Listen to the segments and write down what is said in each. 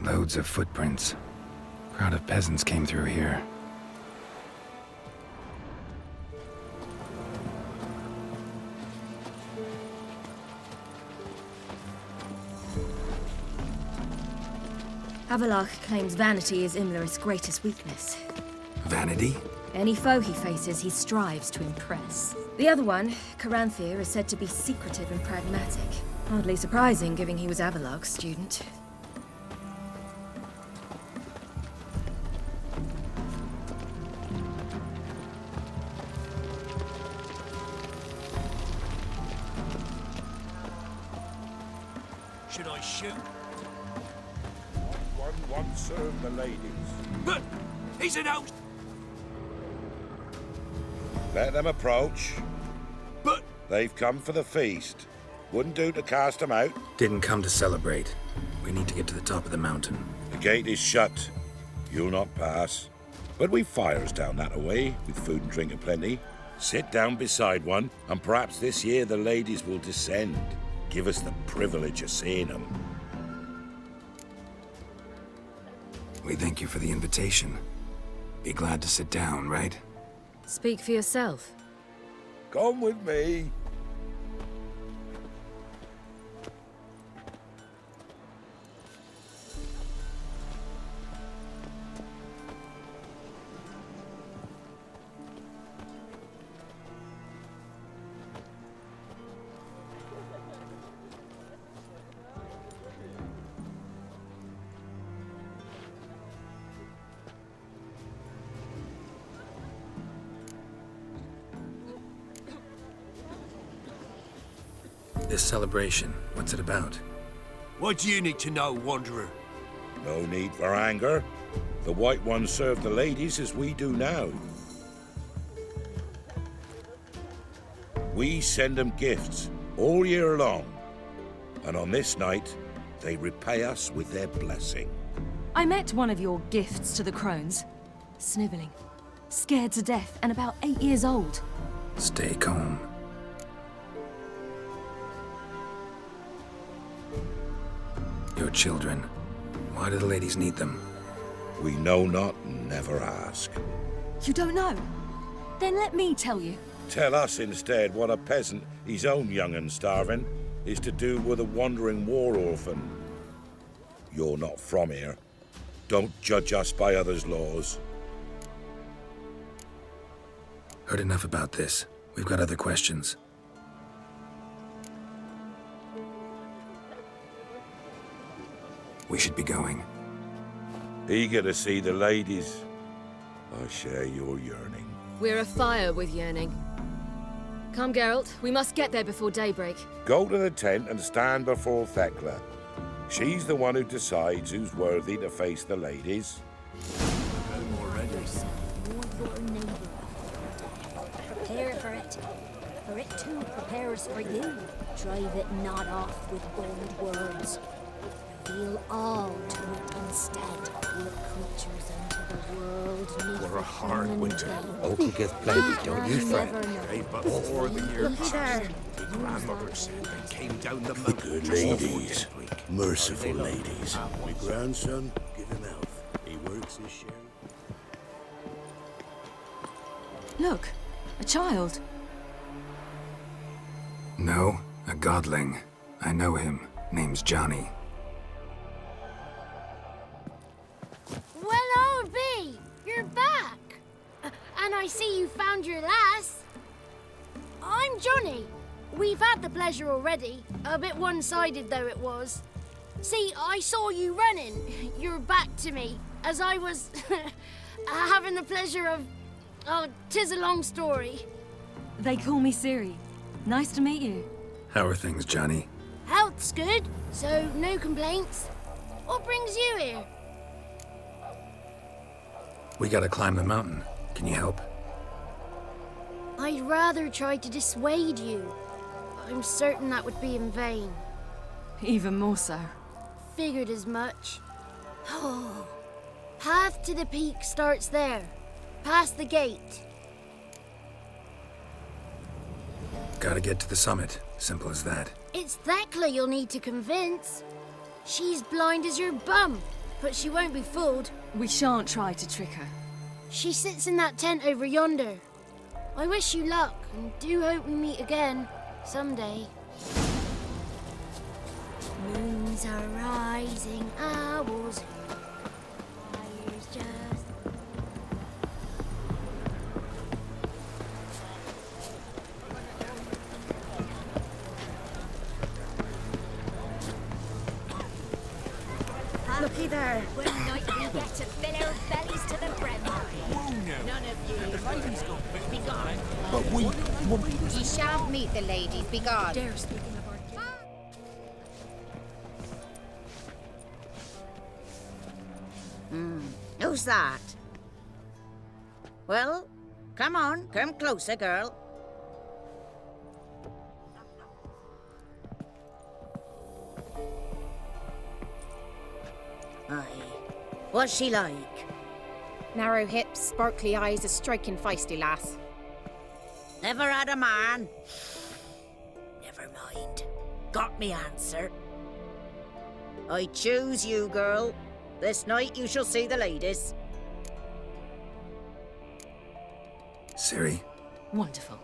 Loads of footprints. Crowd of peasants came through here. Avallac'h claims vanity is Imlerith's greatest weakness. Vanity? Any foe he faces, he strives to impress. The other one, Caranthir, is said to be secretive and pragmatic. Hardly surprising, given he was Avallac'h's student. Should I shoot? One once served the ladies. But he's an out. Let them approach. But They've come for the feast. Wouldn't do to cast them out. Didn't come to celebrate. We need to get to the top of the mountain. The gate is shut. You'll not pass. But we've fires down that away, with food and drink aplenty. Sit down beside one, and perhaps this year the ladies will descend. Give us the privilege of seeing them. We thank you for the invitation. Be glad to sit down, right? Speak for yourself. Come with me. This celebration, what's it about? what do you need to know, Wanderer? No need for anger. The White Ones serve the ladies as we do now. We send them gifts all year long. And on this night, they repay us with their blessing. I met one of your gifts to the crones. Snivelling. Scared to death and about 8 years old. Stay calm. Your children. Why do the ladies need them? We know not and never ask. You don't know? Then let me tell you. Tell us instead what a peasant, his own young and starving, is to do with a wandering war orphan. You're not from here. Don't judge us by others' laws. Heard enough about this. We've got other questions. We should be going. Eager to see the ladies. I share your yearning. We're afire with yearning. Come, Geralt. We must get there before daybreak. Go to the tent and stand before Thekla. She's the one who decides who's worthy to face the ladies. Prepare for it. For it too prepares for you. Drive it not off with bold words. Reveal all to it instead. Let creatures into the world neath For a hard human winter. veil. Oakleigh plenty, don't you, friend? Never know. Hey, but before the year passed, There. the grandmother said they came down the mountain. Good just before ladies, daybreak. merciful ladies. My grandson, give him health. He works his share. Look, a child. No, a godling. I know him. Name's Johnny. Well, old B, you're back. And I see you found your lass. I'm Johnny. We've had the pleasure already. A bit one-sided though it was. See, I saw you running. Your back to me as I was having the pleasure of... Oh, 'tis a long story. They call me Ciri. Nice to meet you. How are things, Johnny? Health's good, so no complaints. What brings you here? We gotta climb the mountain. Can you help? I'd rather try to dissuade you. I'm certain that would be in vain. Even more so. Figured as much. Oh, path to the peak starts there, past the gate. Gotta get to the summit. Simple as that. It's Thekla you'll need to convince. She's blind as your bum. but she won't be fooled. We shan't try to trick her. She sits in that tent over yonder. I wish you luck, and do hope we meet again, someday. Moons are rising, owls. Fire's just... Looky there. One night we get to fill our bellies to the brim. None of you. Be gone. But we... Ye shan't meet the ladies, be gone. Dare speaking of our Who's that? Well, come on, come closer, girl. Aye. What's she like? Narrow hips, sparkly eyes, a striking feisty lass. Never had a man? Never mind. Got me answer. I choose you, girl. This night you shall see the ladies. Ciri, Wonderful.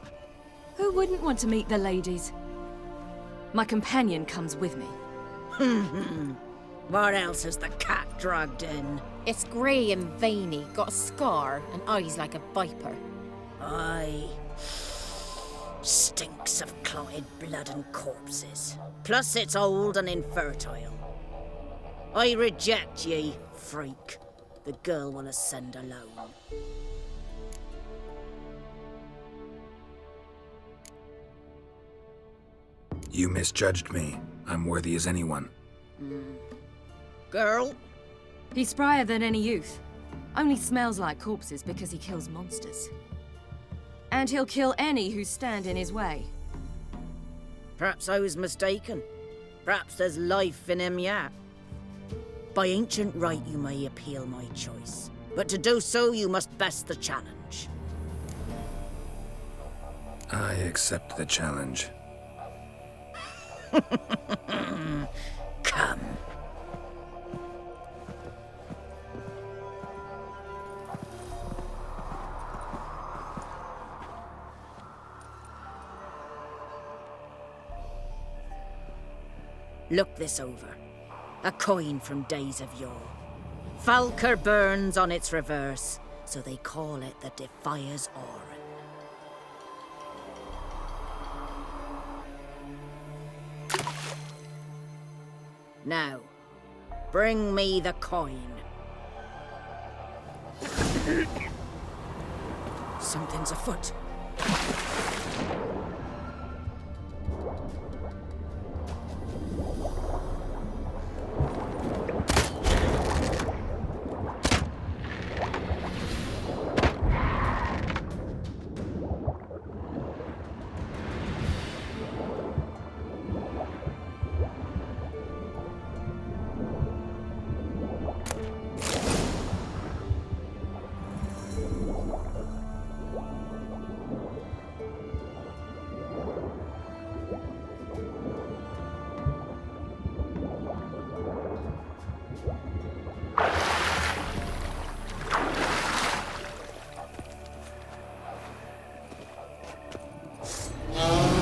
Who wouldn't want to meet the ladies? My companion comes with me. What else has the cat dragged in? It's grey and veiny, got a scar, and eyes like a viper. Aye. Stinks of clotted blood and corpses. Plus it's old and infertile. I reject ye, freak. The girl will ascend alone. you misjudged me. I'm worthy as anyone. Girl? He's sprier than any youth. Only smells like corpses because he kills monsters. And he'll kill any who stand in his way. Perhaps I was mistaken. Perhaps there's life in him yet. By ancient right you may appeal my choice. But to do so you must best the challenge. I accept the challenge. Come. Look this over. A coin from days of yore. Falker burns on its reverse, so they call it the Defier's Oran. Now, bring me the coin. Something's afoot.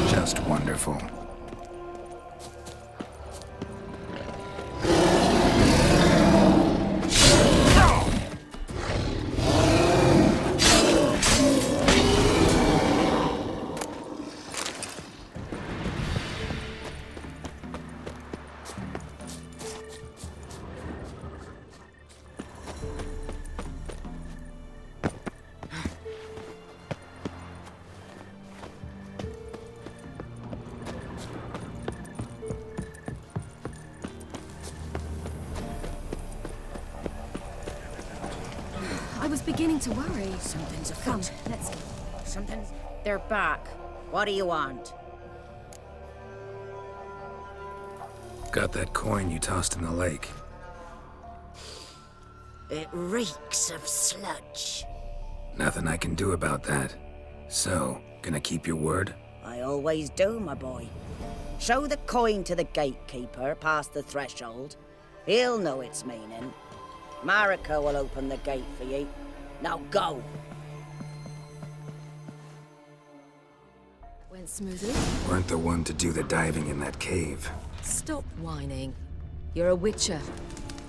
Just wonderful. I was beginning to worry. Something's Come, afoot. let's go. Something's... They're back. What do you want? Got that coin you tossed in the lake. It reeks of sludge. Nothing I can do about that. So, gonna keep your word? I always do, my boy. Show the coin to the gatekeeper past the threshold. He'll know its meaning. Marika will open the gate for you. Now go! Went smoothly. Weren't the one to do the diving in that cave. Stop whining. You're a witcher.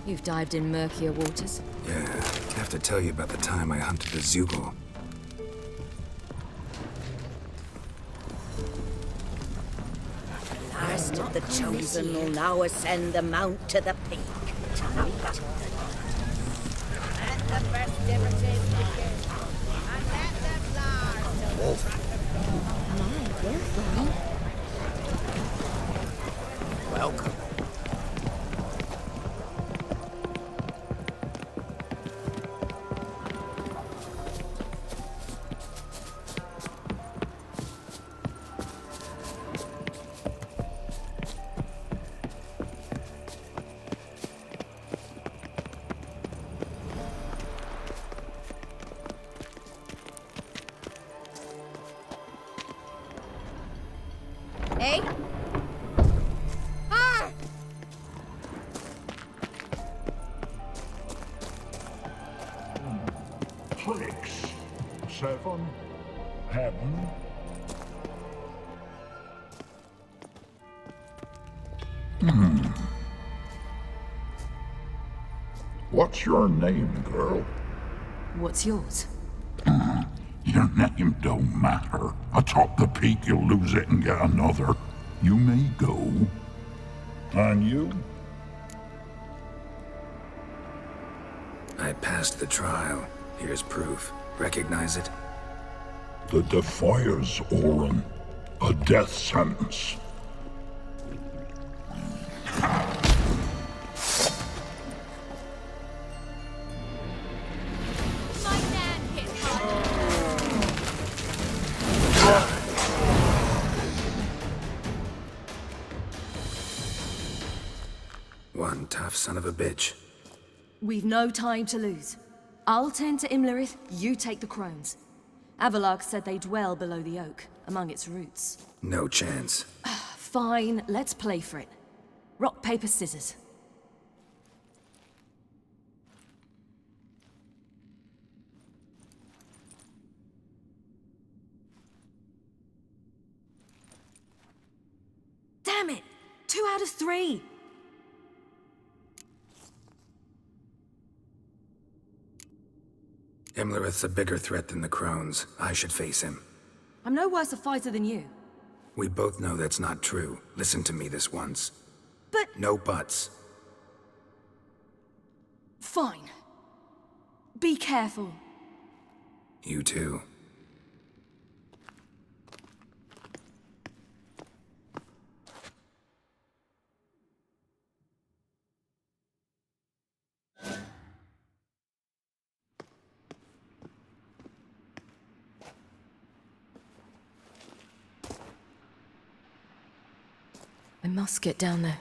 You've dived in murkier waters. Yeah, I have to tell you about the time I hunted the Zugel. Last of the chosen will now ascend the mount to the peak. Let the festivities begin. And let the flowers Welcome. Hey? Ah! Six, seven, heaven. What's your name, girl? What's yours? Your name don't matter. Atop the peak, you'll lose it and get another. You may go. And you? I passed the trial. Here's proof. Recognize it? The Defier's Orin. A death sentence. My man hit hard. One tough son of a bitch. We've no time to lose. I'll tend to Imlerith, you take the crones. Avalok said they dwell below the oak, among its roots. No chance. Fine, let's play for it. Rock, paper, scissors. Damn it! 2 out of 3! Imlerith's a bigger threat than the crones. I should face him. I'm no worse a fighter than you. We both know that's not true. Listen to me this once. But... No buts. Fine. Be careful. You too. I must get down there.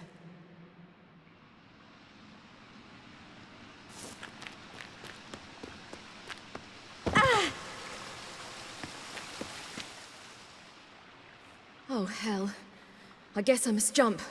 Oh, hell. I guess I must jump.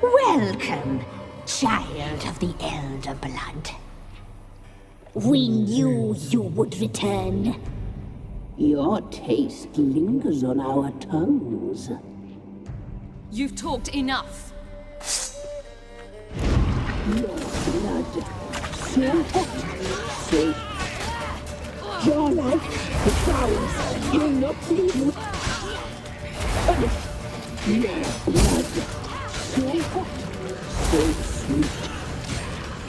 Welcome, child of the Elder Blood. We knew you would return. Your taste lingers on our tongues. You've talked enough. Your blood, so hot, so Your life, the flowers, you'll not bleed with. Your blood, so hot, so sweet.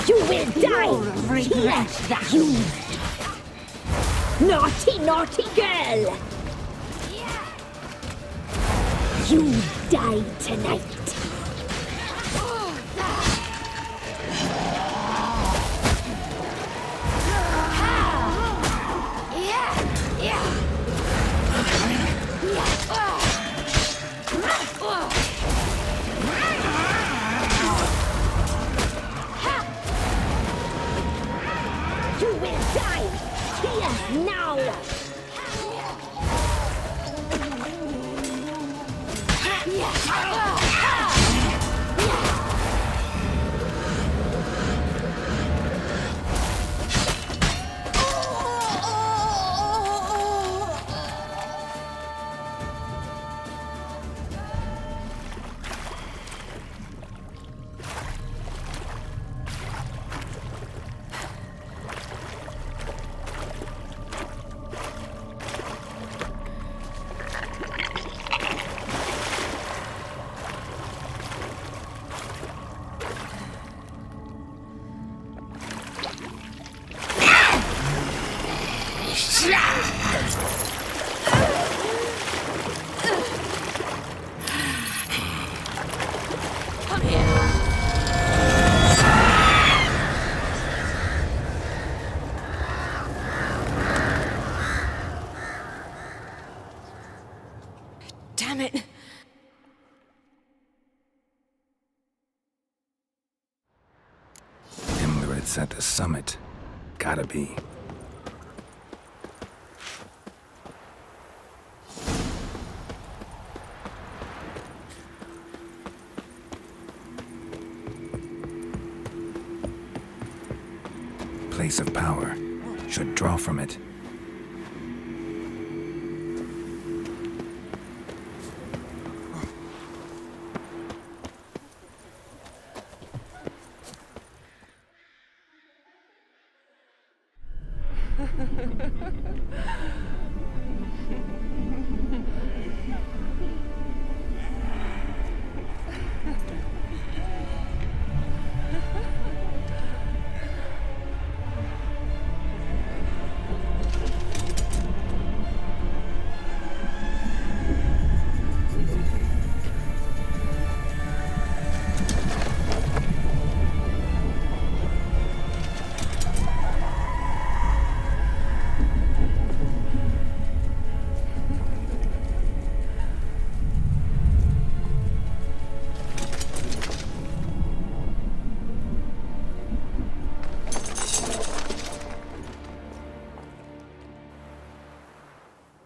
You will die! Regret that! Naughty, naughty girl! You die tonight! You will die here now! Damn it! Emirates at the summit. Gotta be. Place of power. Should draw from it.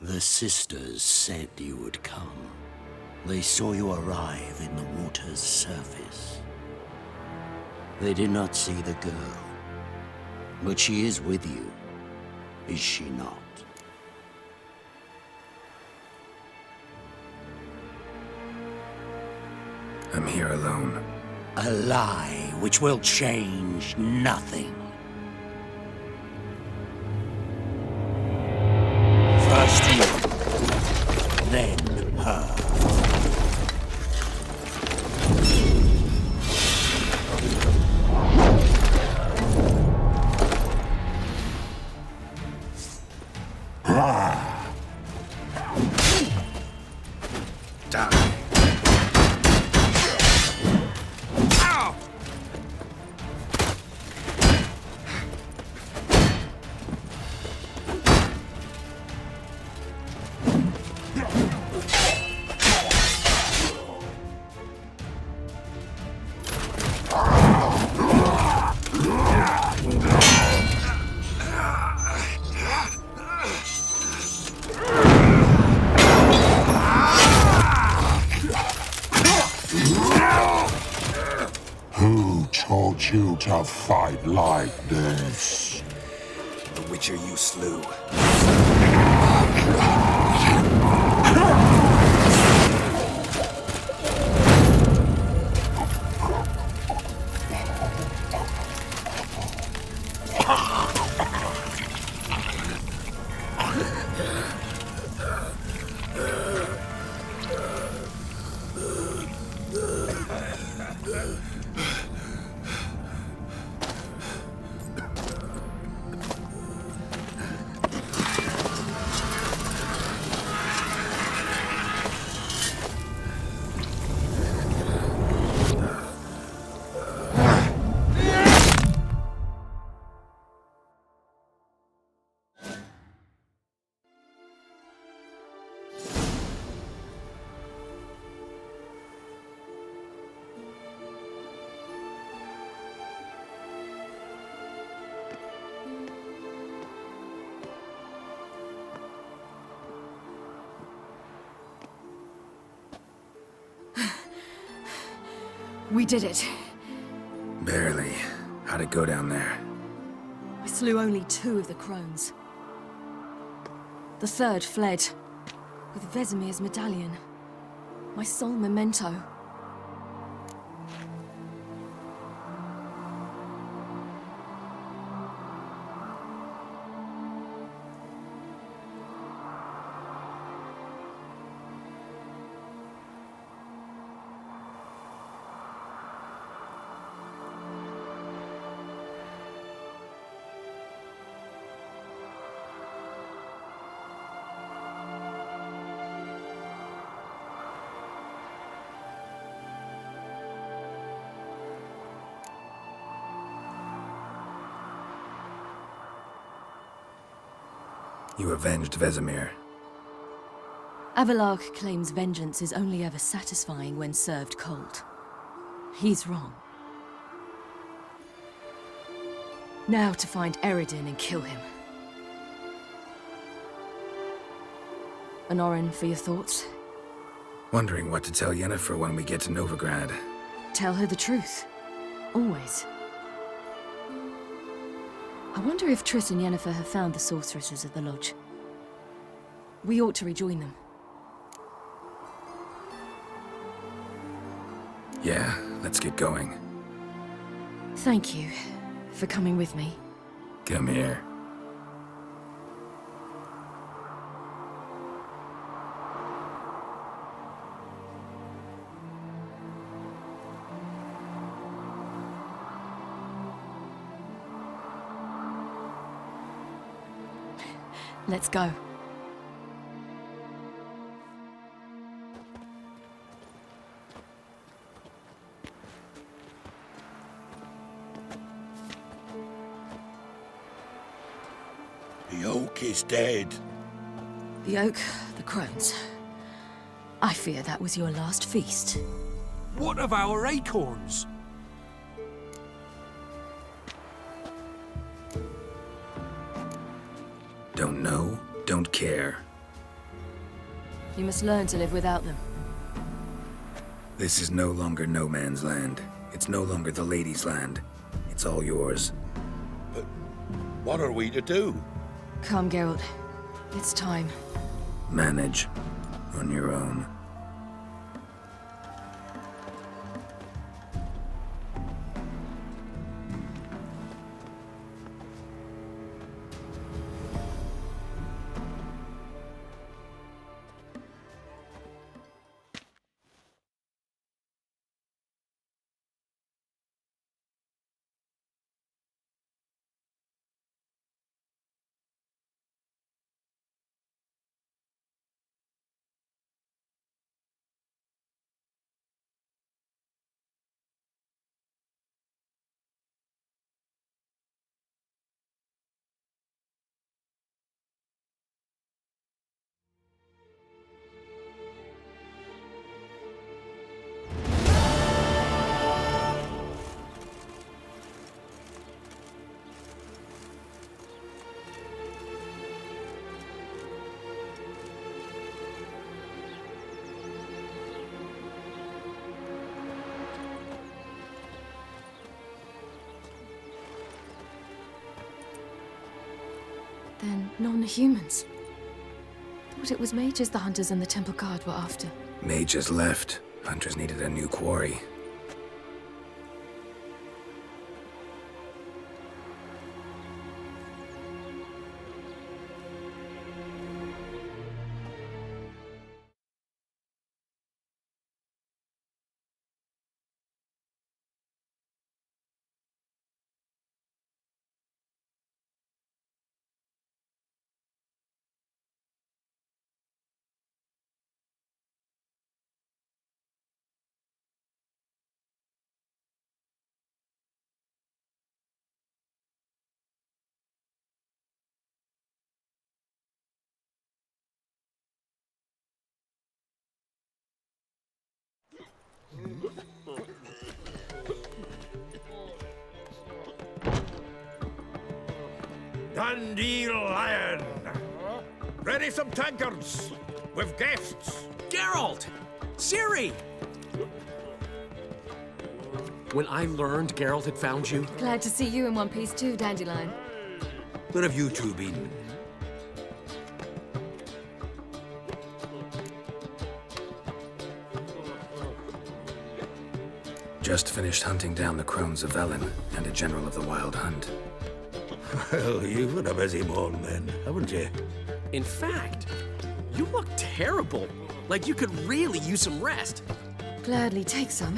The sisters said you would come. They saw you arrive in the water's surface. They did not see the girl. But she is with you, is she not? I'm here alone. A lie which will change nothing. First you, then her. Who taught you to fight like this? The Witcher you slew. We did it. Barely. How'd it go down there? I slew only 2 of the crones. The 3rd fled, with Vesemir's medallion. My sole memento. You avenged Vesemir. Avallac'h claims vengeance is only ever satisfying when served cold. He's wrong. Now to find Eredin and kill him. Honorin, for your thoughts? Wondering what to tell Yennefer when we get to Novigrad. Tell her the truth. Always. I wonder if Triss and Yennefer have found the sorceresses of the Lodge. We ought to rejoin them. Yeah, let's get going. Thank you for coming with me. Come here. Let's go. The oak is dead. The oak, the crones. I fear that was your last feast. What of our acorns? Don't know, don't care. You must learn to live without them. This is no longer no man's land. It's no longer the lady's land. It's all yours. But what are we to do? Come, Geralt. It's time. Manage. On your own. Then non-humans. Thought it was mages the hunters and the temple guard were after. Mages left. Hunters needed a new quarry. Dandelion! Ready some tankards! With guests! Geralt! Ciri! when I learned Geralt had found you? Glad to see you in one piece too, Dandelion. Where have you two been? Just finished hunting down the crones of Velen and a general of the Wild Hunt. Well, you've had a busy morning then, haven't you? In fact, you look terrible. Like you could really use some rest. Gladly take some.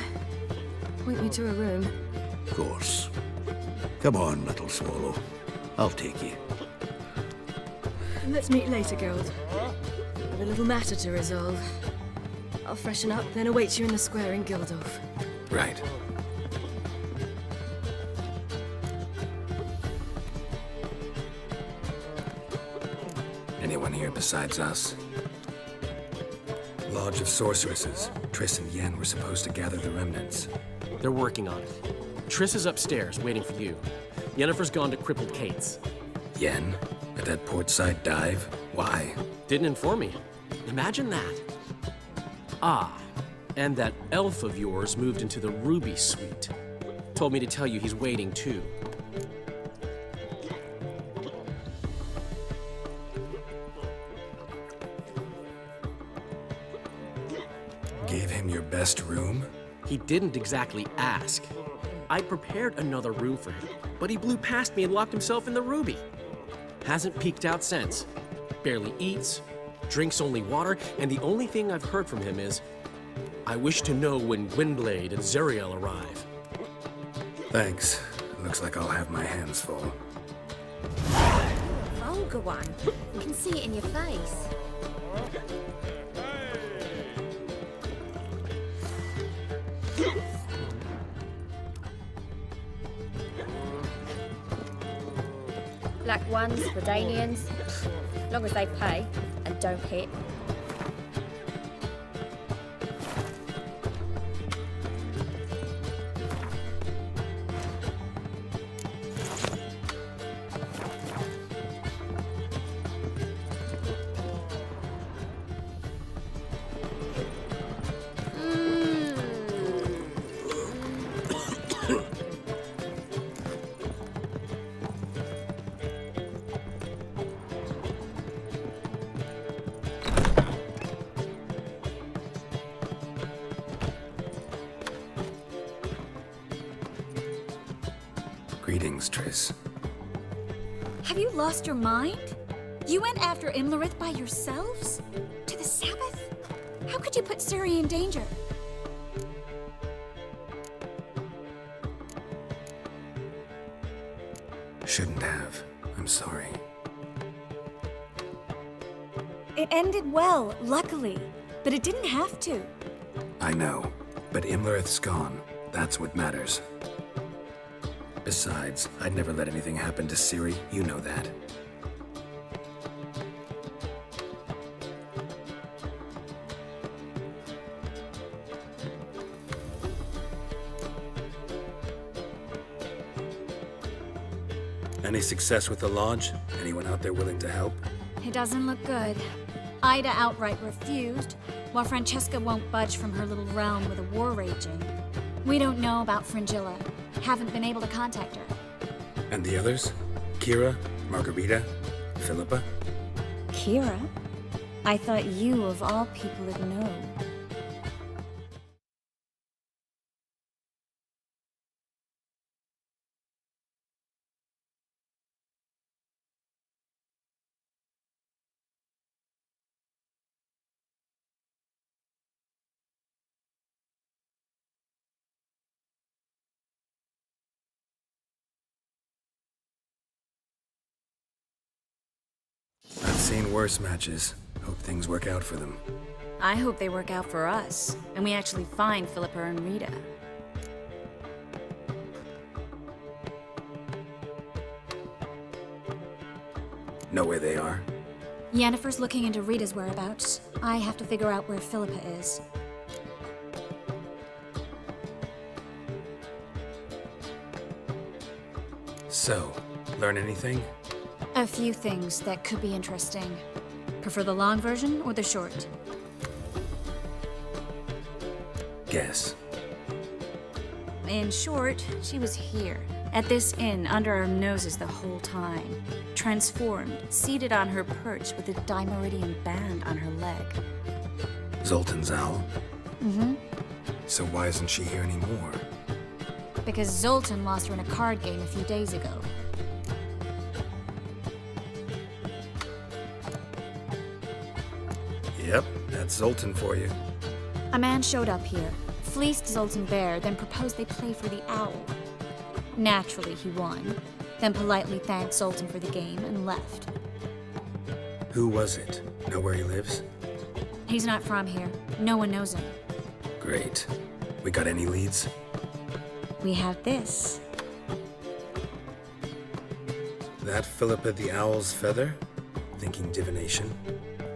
Point me to a room. Of course. Come on, little swallow. I'll take you. Let's meet later, Geralt. I've a little matter to resolve. I'll freshen up, then await you in the square in Gildorf. Right. Anyone here besides us? Lodge of Sorceresses. Triss and Yen were supposed to gather the remnants. They're working on it. Triss is upstairs, waiting for you. Yennefer's gone to crippled Kate's. Yen? At that portside dive? Why? Didn't inform me. Imagine that. Ah, and that elf of yours moved into the Ruby Suite. Told me to tell you he's waiting too. Gave him your best room? He didn't exactly ask. I prepared another room for him, but he blew past me and locked himself in the Ruby. Hasn't peeked out since. Barely eats, drinks only water, and the only thing I've heard from him is, I wish to know when Gwynblade and Zuriel arrive. Thanks. Looks like I'll have my hands full. Vulgar one. You can see it in your face. Black ones, Redanians, as long as they pay and don't hit. Greetings, Triss. Have you lost your mind? You went after Imlerith by yourselves? To the Sabbath? How could you put Ciri in danger? Shouldn't have. I'm sorry. It ended well, luckily, but it didn't have to. I know, but Imlerith's gone. That's what matters. Besides, I'd never let anything happen to Ciri. You know that. Any success with the Lodge? Anyone out there willing to help? It doesn't look good. Ida outright refused, while Francesca won't budge from her little realm with a war raging. We don't know about Fringilla. Haven't been able to contact her. And the others? Kira? Margarita? Philippa? Kira? I thought you, of all people, would know. I've seen worse matches. Hope things work out for them. I hope they work out for us, and we actually find Philippa and Rita. Know where they are? Yennefer's looking into Rita's whereabouts. I have to figure out where Philippa is. So, learn anything? A few things that could be interesting. Prefer the long version or the short? Guess. In short, she was here, at this inn, under our noses the whole time. Transformed, seated on her perch with a dimeridian band on her leg. Zoltan's owl? Mm-hmm. So why isn't she here anymore? Because Zoltan lost her in a card game a few days ago. Yep, that's Zoltan for you. A man showed up here, fleeced Zoltan bare, then proposed they play for the owl. Naturally, he won, then politely thanked Zoltan for the game and left. Who was it? Know where he lives? He's not from here. No one knows him. Great. We got any leads? We have this. That Philippa the Owl's feather? Thinking divination?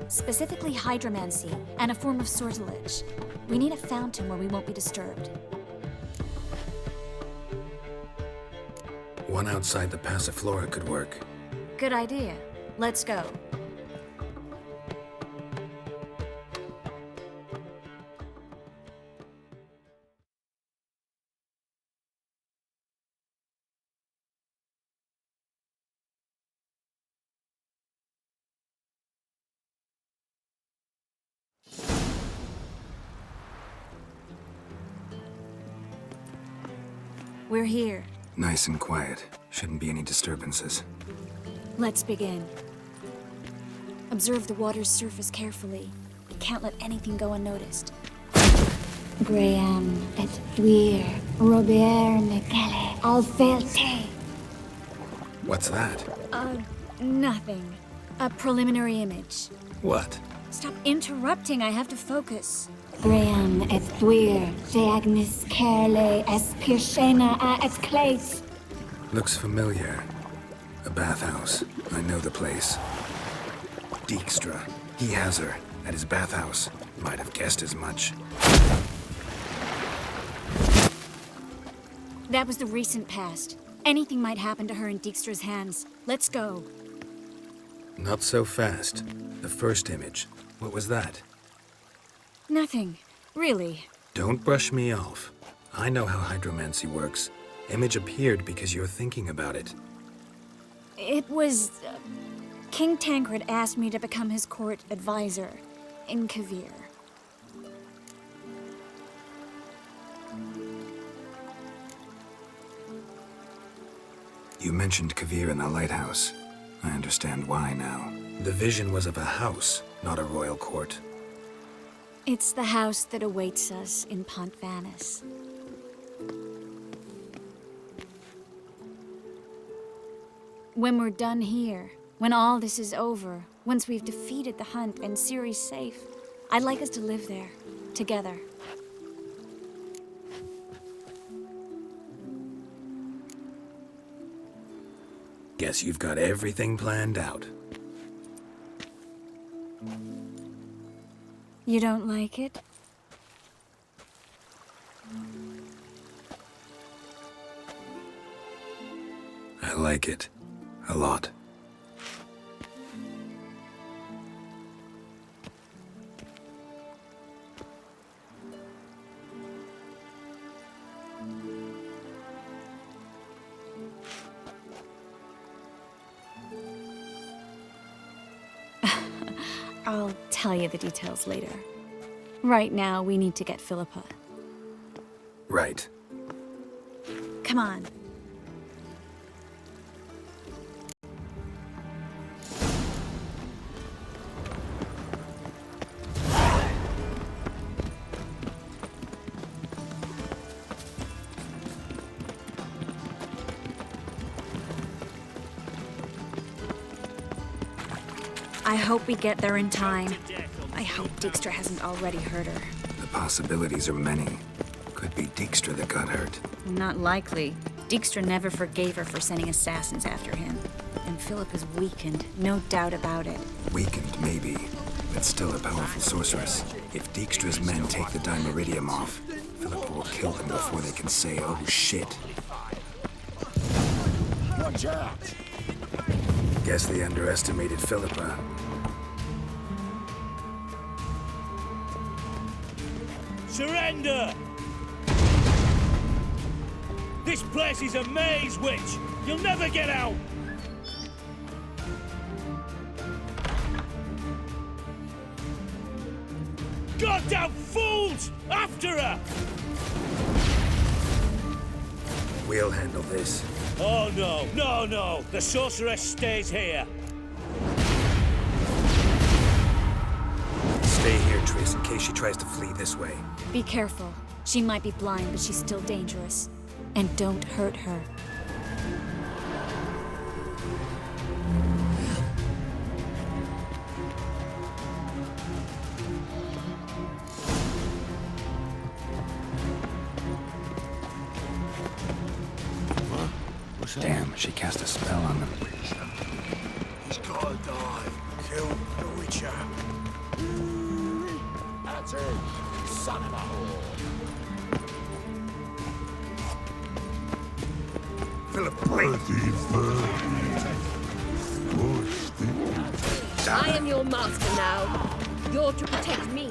Specifically hydromancy, and a form of sortilege. We need a fountain where we won't be disturbed. One outside the Passiflora could work. Good idea. Let's go. We're here. Nice and quiet. Shouldn't be any disturbances. Let's begin. Observe the water's surface carefully. We can't let anything go unnoticed. Graham, et thuir, Robert Mekele, Alfelte. What's that? Nothing. A preliminary image. What? Stop interrupting, I have to focus. Graham, et thuir, Deagnis Kerle, Espirshena, et Clates. Looks familiar. A bathhouse. I know the place. Dijkstra. He has her. At his bathhouse. Might have guessed as much. That was the recent past. Anything might happen to her in Dijkstra's hands. Let's go. Not so fast. The first image. What was that? Nothing. Really. Don't brush me off. I know how hydromancy works. Image appeared because you're thinking about it. It was... King Tancred asked me to become his court advisor in Kavir. You mentioned Kavir in the lighthouse. I understand why now. The vision was of a house, not a royal court. It's the house that awaits us in Pont Vanis. When we're done here, when all this is over, once we've defeated the hunt and Ciri's safe, I'd like us to live there, together. Guess you've got everything planned out. You don't like it? I like it. A lot. I'll tell you the details later. Right now, we need to get Philippa. Right. Come on. I hope we get there in time. I hope Dijkstra hasn't already hurt her. The possibilities are many. Could be Dijkstra that got hurt. Not likely. Dijkstra never forgave her for sending assassins after him. And Philip is weakened, no doubt about it. Weakened, maybe, but still a powerful sorceress. If Dijkstra's men take the dimeridium off, Philip will kill them before they can say, oh shit. Watch out! Guess they underestimated Philippa. Surrender! This place is a maze, witch! You'll never get out! Goddamn fools! After her! We'll handle this. Oh no, no, no! The sorceress stays here! Stay here, Triss, in case she tries to flee this way. Be careful. She might be blind, but she's still dangerous. And don't hurt her. Damn, she cast a spell on them. He's gotta die. Kill the Witcher. That's it. Son of a whore. Philip, wait. I am your master now. You're to protect me.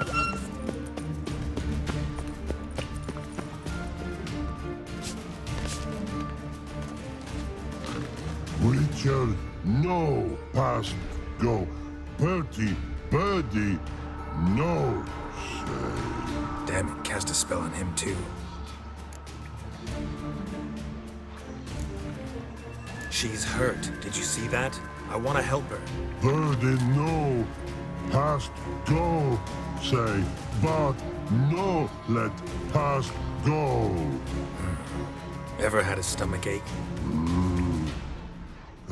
Witcher, no, past go. Bertie, birdie, no, say. Damn it, cast a spell on him too. She's hurt. Did you see that? I want to help her. Birdie, no, past go, say. But no, let past go. Ever had a stomach ache?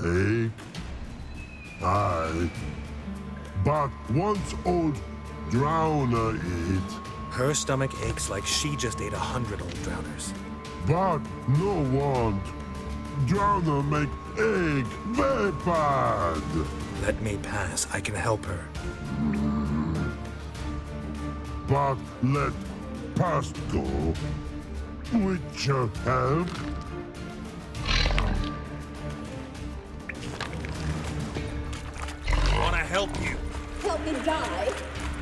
Ache? Aye. But once old drowner eat. Her stomach aches like she just ate 100 old drowners. But no want. Drowner make egg very bad. Let me pass. I can help her. But let past go. Witcher help. I want to help you. Help me die.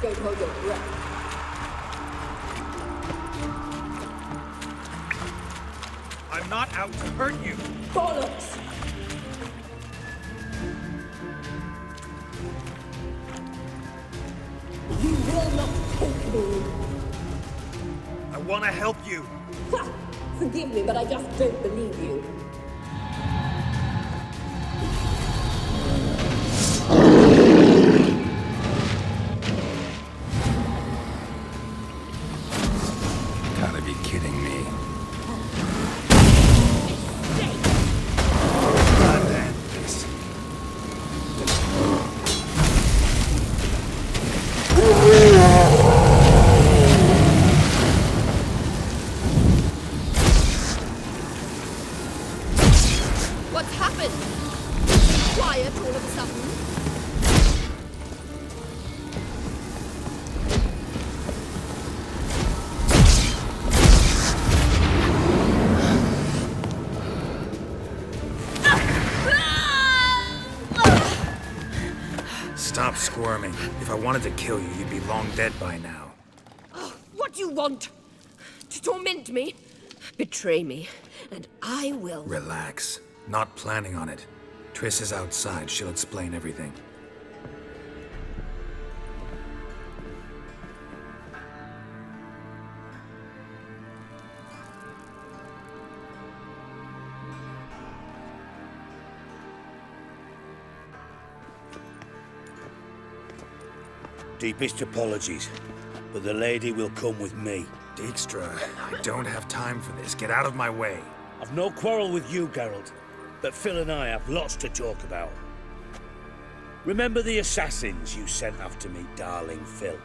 Don't hold your breath. I'm not out to hurt you. Bollocks! You will not take me. I want to help you. Ha! Forgive me, but I just don't believe you. Gotta be kidding me. What's happened? Quiet all of a sudden. Stop squirming. If I wanted to kill you, you'd be long dead by now. What do you want? To torment me? Betray me, and I will. Relax. Not planning on it. Triss is outside. She'll explain everything. Deepest apologies, but the lady will come with me. Dijkstra, I don't have time for this. Get out of my way. I've no quarrel with you, Geralt, but Phil and I have lots to talk about. Remember the assassins you sent after me, darling Phil?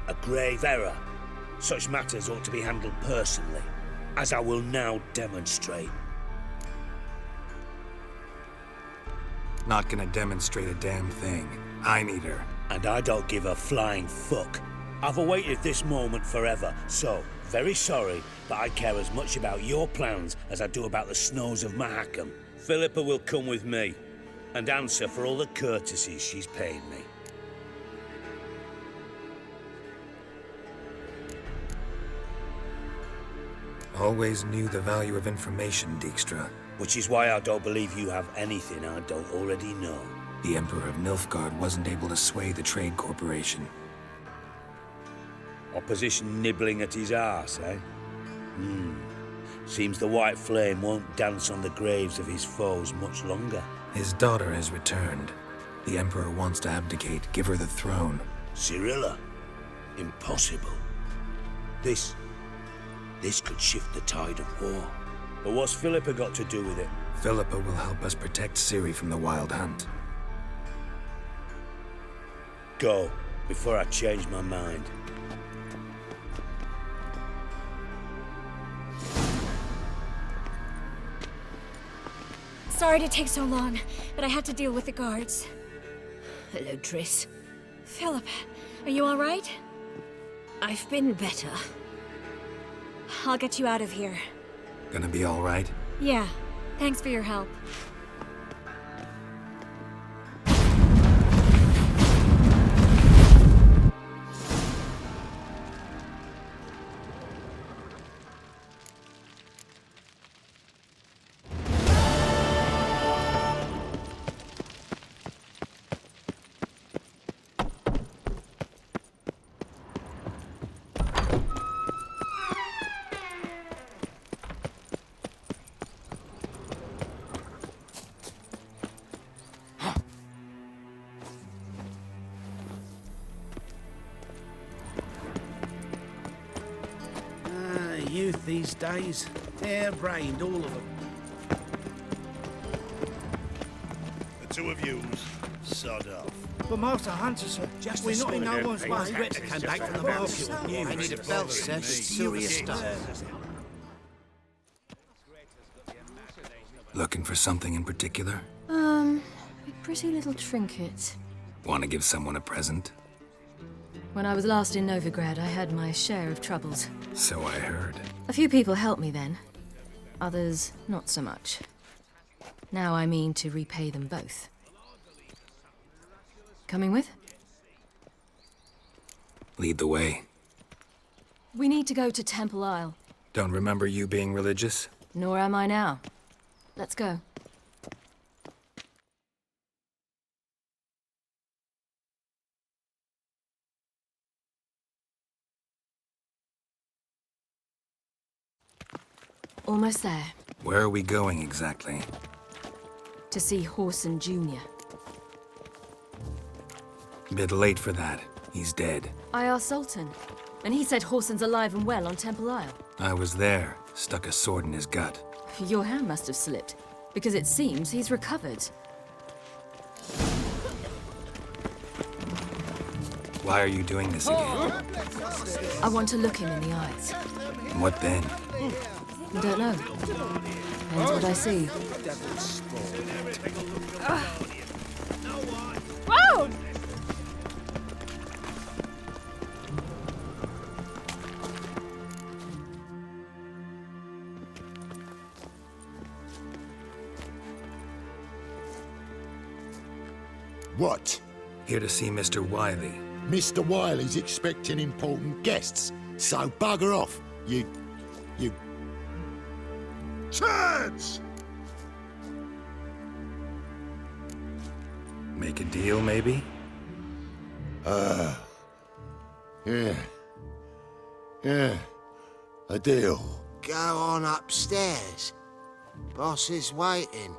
A grave error. Such matters ought to be handled personally, as I will now demonstrate. Not gonna demonstrate a damn thing. I need her. And I don't give a flying fuck. I've awaited this moment forever, so, very sorry, but I care as much about your plans as I do about the snows of Mahakam. Philippa will come with me, and answer for all the courtesies she's paid me. Always knew the value of information, Dijkstra. Which is why I don't believe you have anything I don't already know. The Emperor of Nilfgaard wasn't able to sway the Trade Corporation. Opposition nibbling at his arse, eh? Seems the White Flame won't dance on the graves of his foes much longer. His daughter has returned. The Emperor wants to abdicate, give her the throne. Cyrilla? Impossible. This could shift the tide of war. But what's Philippa got to do with it? Philippa will help us protect Ciri from the Wild Hunt. Go, before I change my mind. Sorry to take so long, but I had to deal with the guards. Hello, Triss. Philip, are you all right? I've been better. I'll get you out of here. Gonna be all right? Yeah, thanks for your help. Youth these days, hair-brained, all of them. The two of you, sod off. But Master Hunter, sir, we're not in no one's way. Regret came back from the market. I need a belt set, serious stuff. Looking for something in particular? A pretty little trinket. Want to give someone a present? When I was last in Novigrad, I had my share of troubles. So I heard. A few people helped me then. Others, not so much. Now I mean to repay them both. Coming with? Lead the way. We need to go to Temple Isle. Don't remember you being religious? Nor am I now. Let's go. Almost there. Where are we going exactly? To see Horson Jr. Bit late for that. He's dead. I asked Sultan, and he said Horson's alive and well on Temple Isle. I was there. Stuck a sword in his gut. Your hand must have slipped, because it seems he's recovered. Why are you doing this again? I want to look him in the eyes. What then? I don't know. Depends what I see. Whoa! What? Here to see Mr. Wiley. Mr. Wiley's expecting important guests, so bugger off, you... turds! Make a deal, maybe? Yeah. A deal. Go on upstairs. Boss is waiting.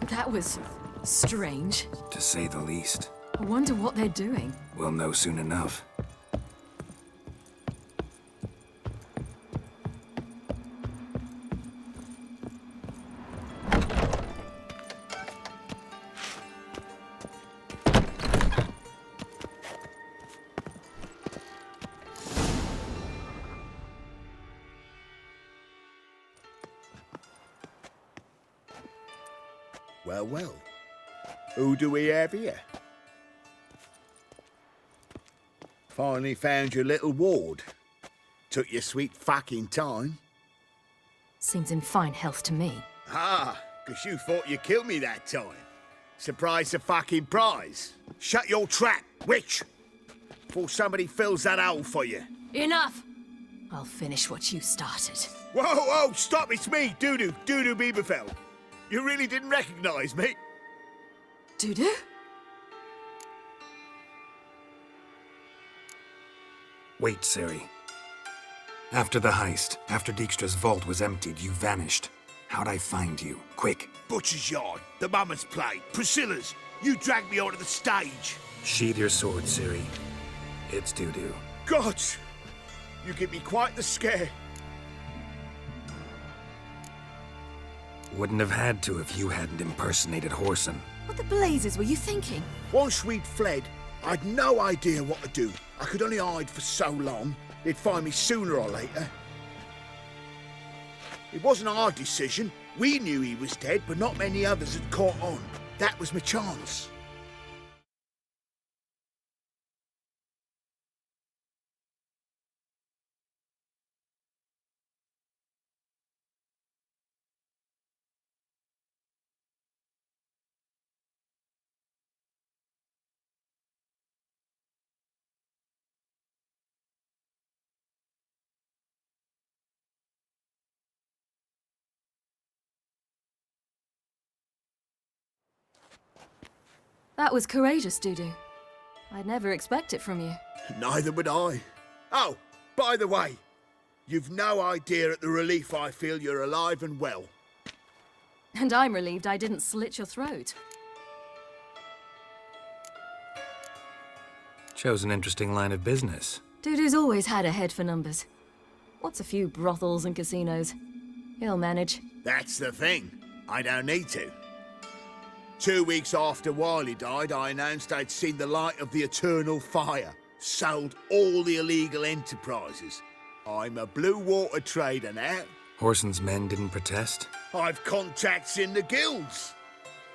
That was strange. To say the least. I wonder what they're doing. We'll know soon enough. Well. Who do we have here? Finally found your little ward. Took your sweet fucking time. Seems in fine health to me. Ah, 'cause you thought you killed me that time. Surprise the fucking prize. Shut your trap, witch! Before somebody fills that hole for you. Enough! I'll finish what you started. Whoa, whoa, stop, it's me, Dudu Bieberfeld. You really didn't recognize me? Dudu? Wait, Ciri. After the heist, after Dijkstra's vault was emptied, you vanished. How'd I find you? Quick. Butcher's Yard, the Mama's Plate, Priscilla's. You dragged me onto the stage. Sheathe your sword, Ciri. It's Dudu. God, you give me quite the scare. Wouldn't have had to if you hadn't impersonated Whoreson. What the blazes were you thinking? Once we'd fled, I'd no idea what to do. I could only hide for so long. They'd find me sooner or later. It wasn't our decision. We knew he was dead, but not many others had caught on. That was my chance. That was courageous, Dudu. I'd never expect it from you. Neither would I. Oh, by the way, you've no idea at the relief I feel you're alive and well. And I'm relieved I didn't slit your throat. Chose an interesting line of business. Dudu's always had a head for numbers. What's a few brothels and casinos? He'll manage. That's the thing. I don't need to. 2 weeks after Wiley died, I announced I'd seen the light of the eternal fire. Sold all the illegal enterprises. I'm a blue water trader now. Whoreson's men didn't protest? I've contacts in the guilds.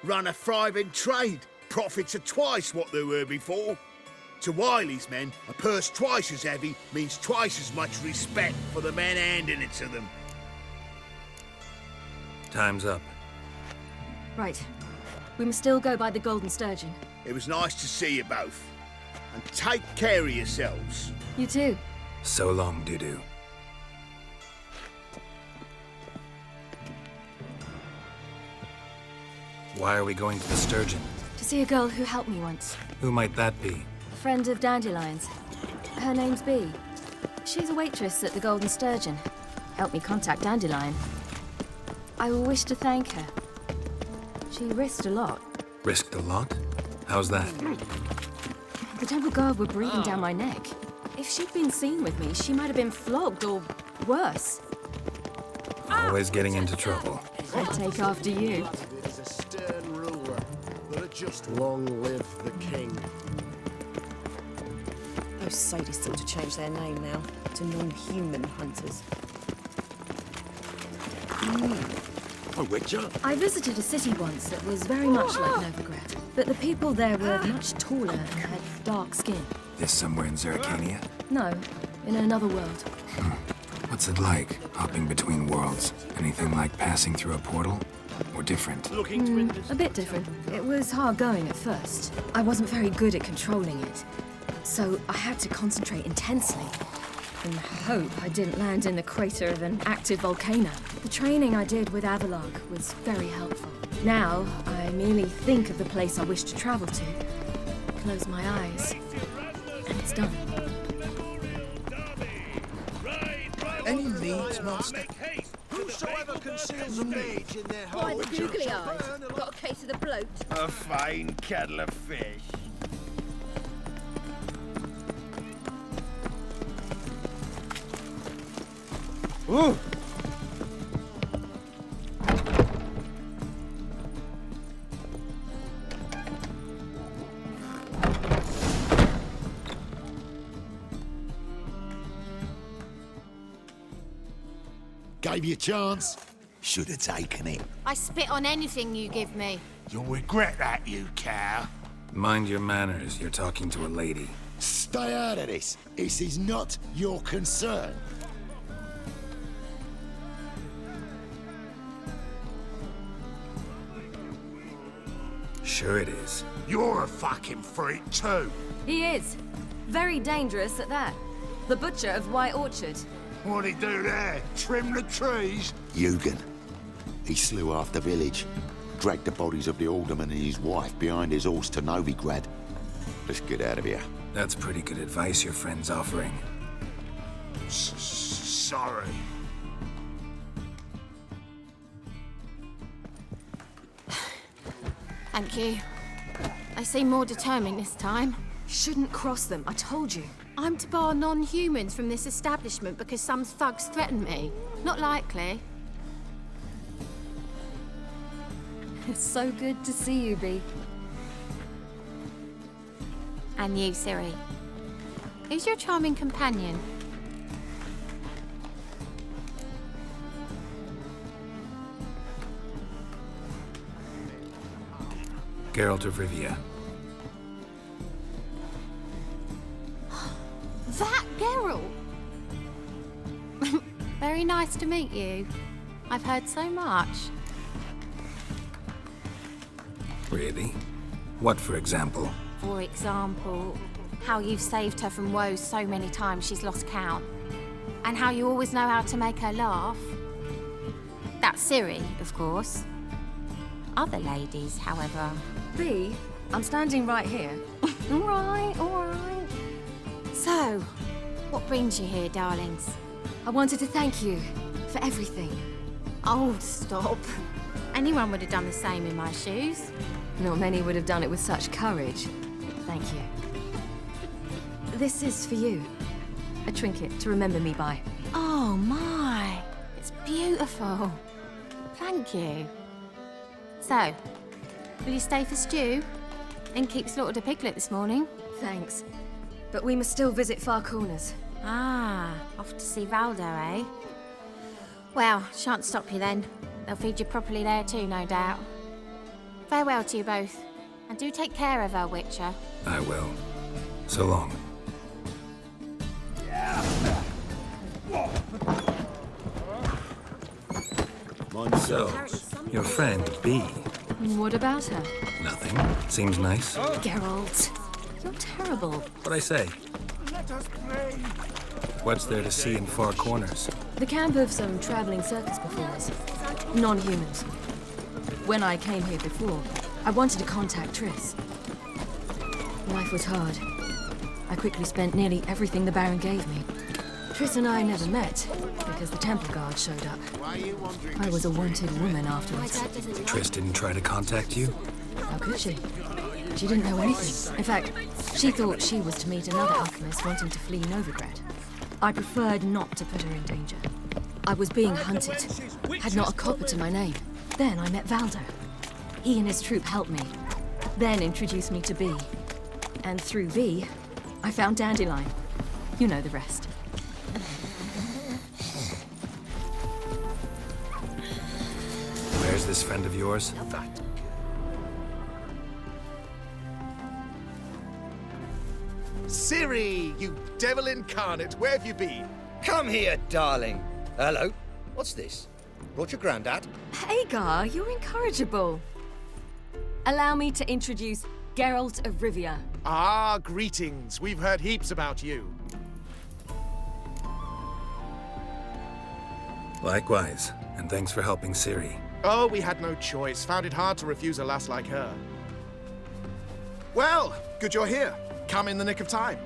Run a thriving trade. Profits are twice what they were before. To Wiley's men, a purse twice as heavy means twice as much respect for the men handing it to them. Time's up. Right. We must still go by the Golden Sturgeon. It was nice to see you both. And take care of yourselves. You too. So long, Dudu. Why are we going to the Sturgeon? To see a girl who helped me once. Who might that be? A friend of Dandelion's. Her name's Bee. She's a waitress at the Golden Sturgeon. Helped me contact Dandelion. I will wish to thank her. She risked a lot. Risked a lot? How's that? The Temple Guard were breathing down my neck. If she'd been seen with me, she might have been flogged or worse. Always getting into trouble. I take after you. Is a stern ruler, but just long live the king. Those sadists ought to change their name now to non-human hunters. A witcher? I visited a city once that was very much like Novigrad, but the people there were much taller and had dark skin. This somewhere in Zeracania? No, in another world. What's it like, hopping between worlds? Anything like passing through a portal? Or different? A bit different. It was hard going at first. I wasn't very good at controlling it, so I had to concentrate intensely and hope I didn't land in the crater of an active volcano. The training I did with Avalok was very helpful. Now, I merely think of the place I wish to travel to, close my eyes, and it's done. Any needs, master? Whosoever conceals a mage in their Why hole... the googly eyes? Got a case of the bloat? A fine kettle of fish. Ooh! Gave you a chance. Should have taken it. I spit on anything you give me. You'll regret that, you cow. Mind your manners, you're talking to a lady. Stay out of this. This is not your concern. Sure it is. You're a fucking freak too. He is. Very dangerous at that. The butcher of White Orchard. What'd he do there? Trim the trees? Eugen. He slew half the village, dragged the bodies of the alderman and his wife behind his horse to Novigrad. Let's get out of here. That's pretty good advice your friend's offering. Sorry. Thank you. They seem more determined this time. Shouldn't cross them, I told you. I'm to bar non-humans from this establishment because some thugs threaten me. Not likely. It's so good to see you, Bee. And you, Ciri. Who's your charming companion? Geralt of Rivia. That Geralt! Very nice to meet you. I've heard so much. Really? What, for example? For example, how you've saved her from woes so many times she's lost count. And how you always know how to make her laugh. That's Ciri, of course. Other ladies, however... Bee, I'm standing right here. All right. So, what brings you here, darlings? I wanted to thank you for everything. Oh, stop. Anyone would have done the same in my shoes. Not many would have done it with such courage. Thank you. This is for you. A trinket to remember me by. Oh, my. It's beautiful. Thank you. So, will you stay for stew? And keep slaughtered a piglet this morning? Thanks. But we must still visit Far Corners. Ah, off to see Valdo, eh? Well, shan't stop you then. They'll feed you properly there too, no doubt. Farewell to you both. And do take care of her, Witcher. I will. So long. So, your friend, Bee. What about her? Nothing. Seems nice. Geralt, you're terrible. What'd I say? Let us pray. What's there to see in Far Corners? The camp of some traveling circus performers. Non-humans. When I came here before, I wanted to contact Triss. Life was hard. I quickly spent nearly everything the Baron gave me. Triss and I never met, because the Temple Guard showed up. I was a wanted woman afterwards. Triss didn't try to contact you? How could she? She didn't know anything. In fact, she thought she was to meet another alchemist wanting to flee Novigrad. I preferred not to put her in danger. I was being hunted, had not a copper to my name. Then I met Valdo. He and his troop helped me, then introduced me to Bee. And through Bee, I found Dandelion. You know the rest. Where's this friend of yours? Ciri, you devil incarnate, where have you been? Come here, darling. Hello. What's this? Brought your granddad? Hagar, you're incorrigible. Allow me to introduce Geralt of Rivia. Ah, greetings. We've heard heaps about you. Likewise, and thanks for helping Ciri. Oh, we had no choice. Found it hard to refuse a lass like her. Well, good you're here. Come in the nick of time.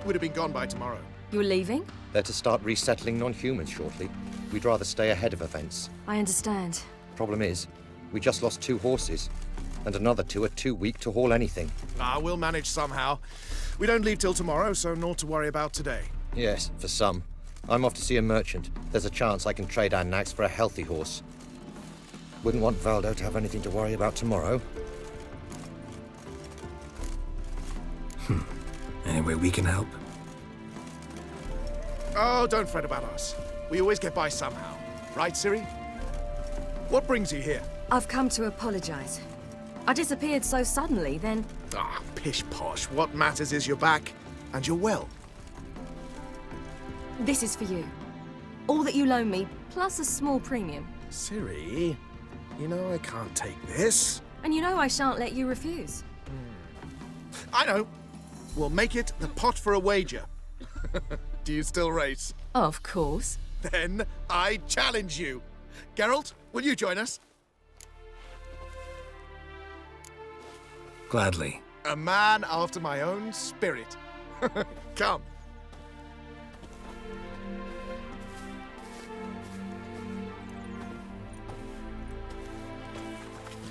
Would have been gone by tomorrow. You're leaving? They're to start resettling non-humans shortly. We'd rather stay ahead of events. I understand. Problem is, we just lost 2 horses, and another 2 are too weak to haul anything. Ah, we'll manage somehow. We don't leave till tomorrow, so naught to worry about today. Yes, for some. I'm off to see a merchant. There's a chance I can trade our nags for a healthy horse. Wouldn't want Valdo to have anything to worry about tomorrow. Any way we can help? Oh, don't fret about us. We always get by somehow. Right, Ciri? What brings you here? I've come to apologize. I disappeared so suddenly, then... Ah, pish-posh. What matters is you're back, and you're well. This is for you. All that you loan me, plus a small premium. Ciri, you know I can't take this. And you know I shan't let you refuse. I know. We'll make it the pot for a wager. Do you still race? Of course. Then I challenge you. Geralt, will you join us? Gladly. A man after my own spirit. Come.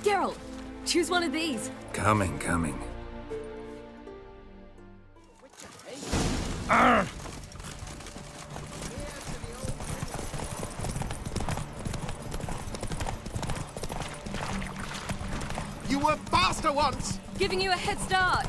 Geralt, choose one of these. Coming. You were faster once! Giving you a head start.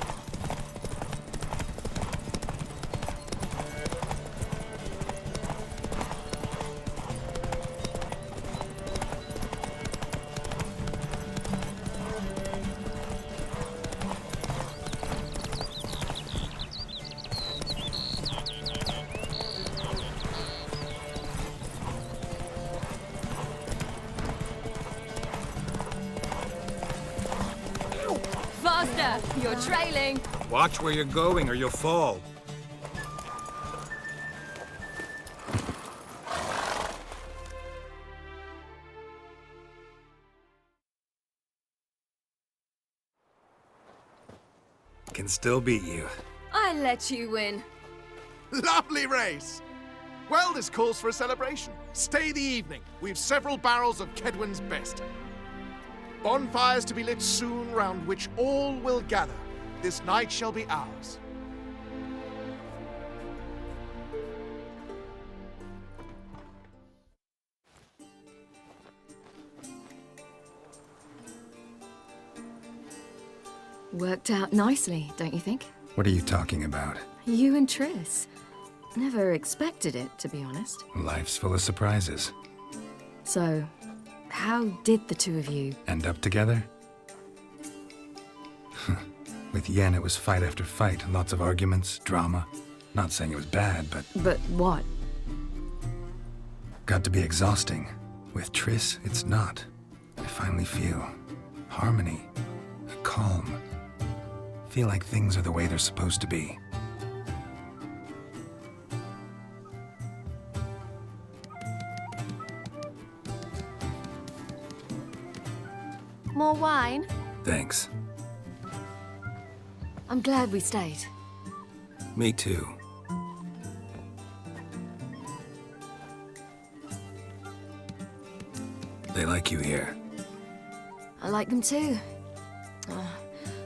Faster! You're trailing. Watch where you're going or you'll fall. Can still beat you. I let you win. Lovely race! Well, this calls for a celebration. Stay the evening. We've several barrels of Kedwen's best. Bonfires to be lit soon, round which all will gather. This night shall be ours. Worked out nicely, don't you think? What are you talking about? You and Triss. Never expected it, to be honest. Life's full of surprises. So, how did the two of you... End up together? With Yen, it was fight after fight. Lots of arguments, drama. Not saying it was bad, but... But what? Got to be exhausting. With Triss, it's not. I finally feel harmony, a calm. Feel like things are the way they're supposed to be. More wine? Thanks. I'm glad we stayed. Me too. They like you here. I like them too.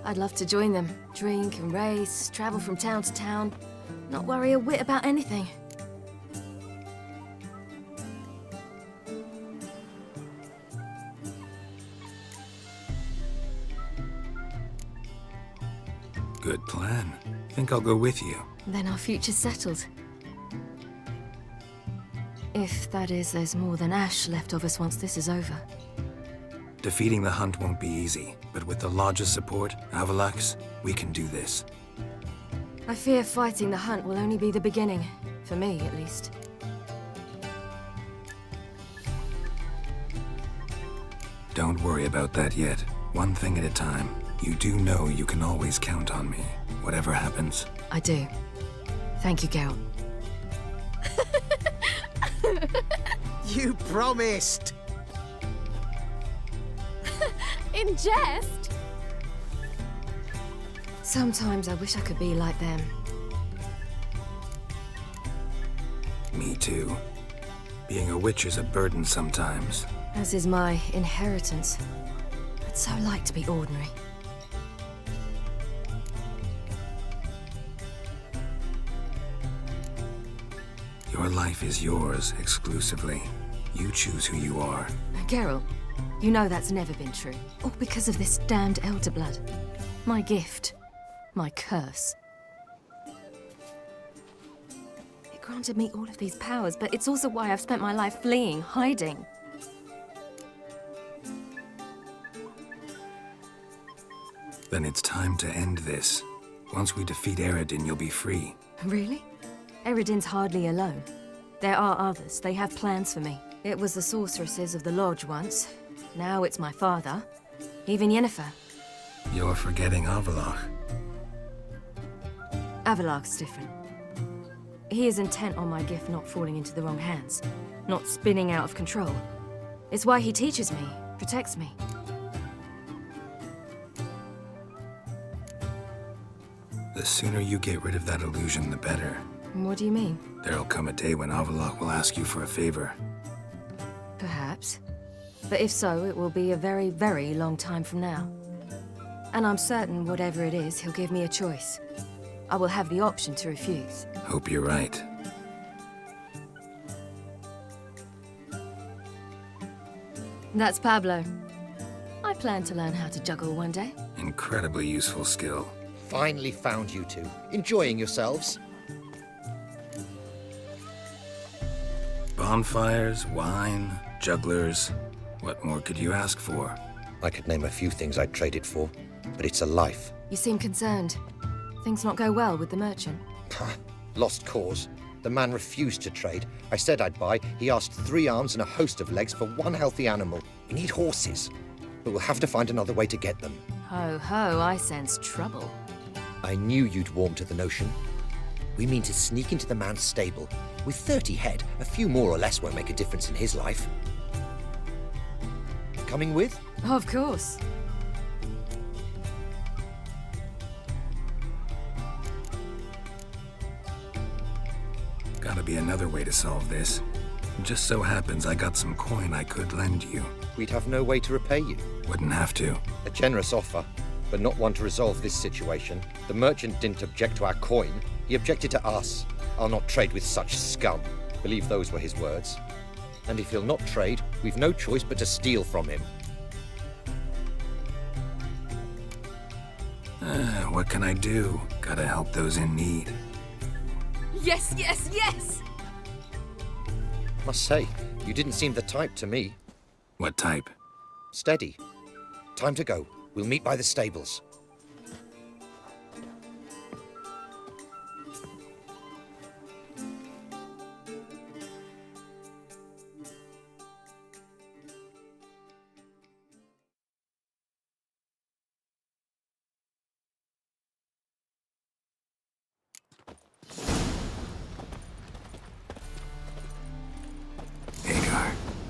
I'd love to join them. Drink and race, travel from town to town. Not worry a whit about anything. Good plan. Think I'll go with you. Then our future's settled. If that is, there's more than ash left of us once this is over. Defeating the hunt won't be easy, but with the Lodge's support, Avalax, we can do this. I fear fighting the hunt will only be the beginning. For me, at least. Don't worry about that yet. One thing at a time. You do know you can always count on me, whatever happens. I do. Thank you, Geralt. You promised! In jest? Sometimes I wish I could be like them. Me too. Being a witch is a burden sometimes. As is my inheritance. I'd so like to be ordinary. Your life is yours, exclusively. You choose who you are. Geralt, you know that's never been true. All because of this damned elder blood. My gift. My curse. It granted me all of these powers, but it's also why I've spent my life fleeing, hiding. Then it's time to end this. Once we defeat Eredin, you'll be free. Really? Eredin's hardly alone. There are others. They have plans for me. It was the sorceresses of the Lodge once. Now it's my father. Even Yennefer. You're forgetting Avalach. Avalach's different. He is intent on my gift not falling into the wrong hands, not spinning out of control. It's why he teaches me, protects me. The sooner you get rid of that illusion, the better. What do you mean? There'll come a day when Avallac'h will ask you for a favor. Perhaps. But if so, it will be a very, very long time from now. And I'm certain whatever it is, he'll give me a choice. I will have the option to refuse. Hope you're right. That's Pablo. I plan to learn how to juggle one day. Incredibly useful skill. Finally found you two. Enjoying yourselves? Bonfires, wine, jugglers. What more could you ask for? I could name a few things I'd trade it for, but it's a life. You seem concerned. Things not go well with the merchant? Lost cause. The man refused to trade. I said I'd buy. He asked 3 arms and a host of legs for 1 healthy animal. We need horses, but we'll have to find another way to get them. Ho ho, I sense trouble. I knew you'd warm to the notion. We mean to sneak into the man's stable. With 30 head, a few more or less won't make a difference in his life. Coming with? Of course. Gotta be another way to solve this. Just so happens I got some coin I could lend you. We'd have no way to repay you. Wouldn't have to. A generous offer, but not one to resolve this situation. The merchant didn't object to our coin. He objected to us. I'll not trade with such scum. Believe those were his words. And if he'll not trade, we've no choice but to steal from him. What can I do? Gotta help those in need. Yes, yes, yes! Must say, you didn't seem the type to me. What type? Steady. Time to go. We'll meet by the stables.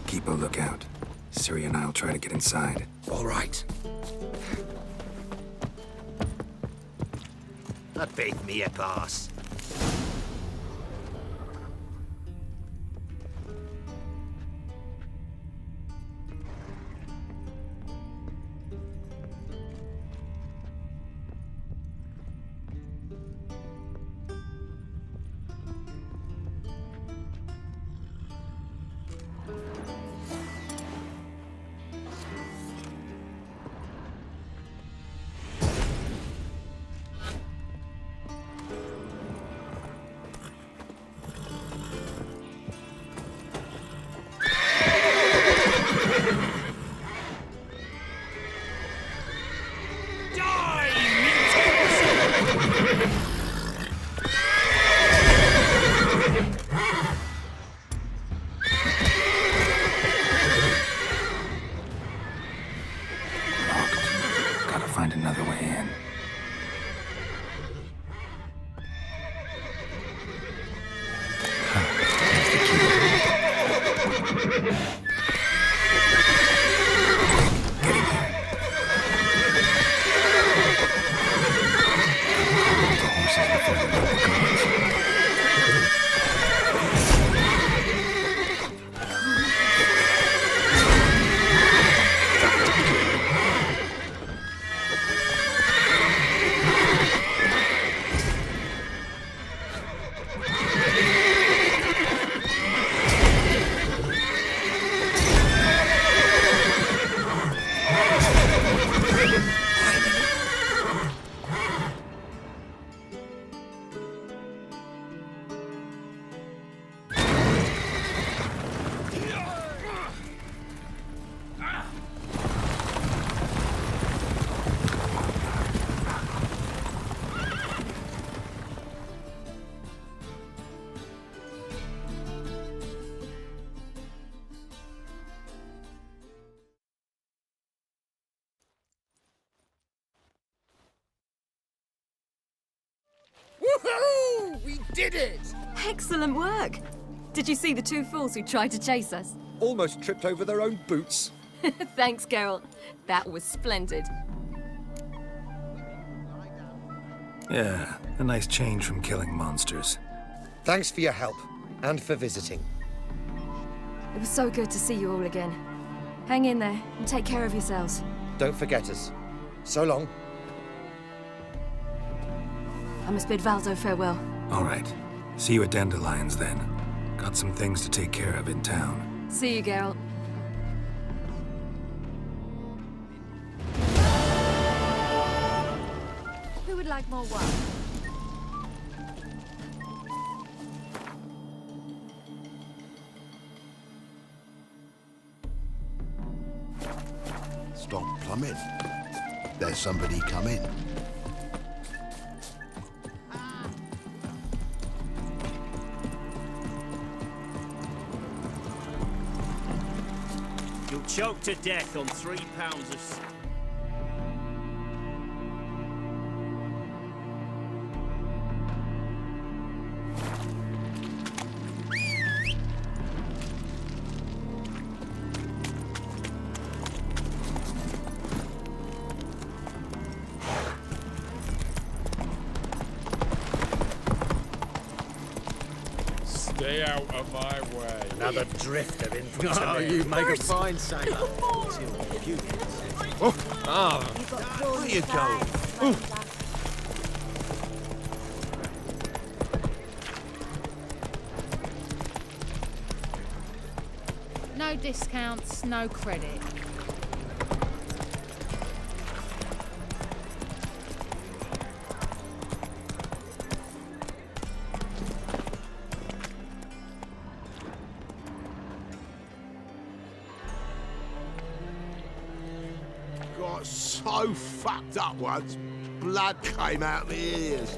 Keep a lookout. Ciri and I'll try to get inside. All right. I beg me a pass. Find another way in. Woohoo! We did it! Excellent work! Did you see the two fools who tried to chase us? Almost tripped over their own boots. Thanks, Geralt. That was splendid. Yeah, a nice change from killing monsters. Thanks for your help, and for visiting. It was so good to see you all again. Hang in there, and take care of yourselves. Don't forget us. So long. I must bid Valdo farewell. All right. See you at Dandelions, then. Got some things to take care of in town. See you, Geralt. Who would like more wine? Stop plumbing. There's somebody coming. You'll choke to death on 3 pounds of... Stay out of my way. Another drifter in from Oh, you make a fine sailor. There you go. No discounts, no credit. Got so fucked up once, blood came out my ears.